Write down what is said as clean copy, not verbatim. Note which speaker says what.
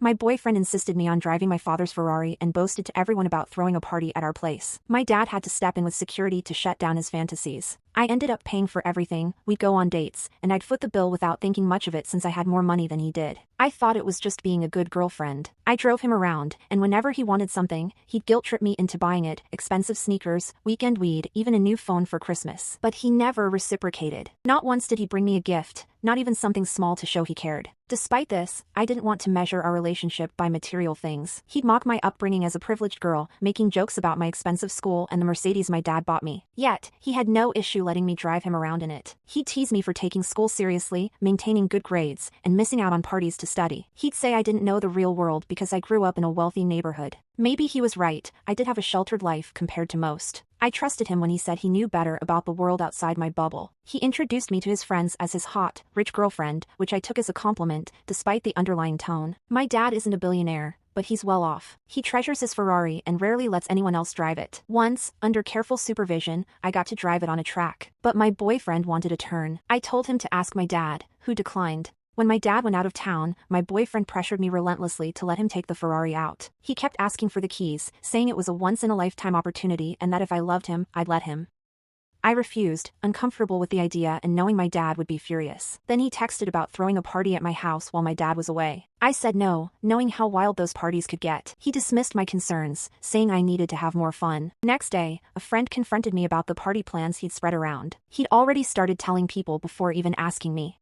Speaker 1: My boyfriend insisted me on driving my father's Ferrari and boasted to everyone about throwing a party at our place. My dad had to step in with security to shut down his fantasies. I ended up paying for everything, we'd go on dates, and I'd foot the bill without thinking much of it since I had more money than he did. I thought it was just being a good girlfriend. I drove him around, and whenever he wanted something, he'd guilt-trip me into buying it: expensive sneakers, weekend weed, even a new phone for Christmas. But he never reciprocated. Not once did he bring me a gift, not even something small to show he cared. Despite this, I didn't want to measure our relationship by material things. He'd mock my upbringing as a privileged girl, making jokes about my expensive school and the Mercedes my dad bought me. Yet, he had no issue letting me drive him around in it. He'd tease me for taking school seriously, maintaining good grades, and missing out on parties to study. He'd say I didn't know the real world because I grew up in a wealthy neighborhood. Maybe he was right, I did have a sheltered life compared to most. I trusted him when he said he knew better about the world outside my bubble. He introduced me to his friends as his hot, rich girlfriend, which I took as a compliment, despite the underlying tone. My dad isn't a billionaire, but he's well off. He treasures his Ferrari and rarely lets anyone else drive it. Once, under careful supervision, I got to drive it on a track. But my boyfriend wanted a turn. I told him to ask my dad, who declined. When my dad went out of town, my boyfriend pressured me relentlessly to let him take the Ferrari out. He kept asking for the keys, saying it was a once-in-a-lifetime opportunity and that if I loved him, I'd let him. I refused, uncomfortable with the idea and knowing my dad would be furious. Then he texted about throwing a party at my house while my dad was away. I said no, knowing how wild those parties could get. He dismissed my concerns, saying I needed to have more fun. Next day, a friend confronted me about the party plans he'd spread around. He'd already started telling people before even asking me.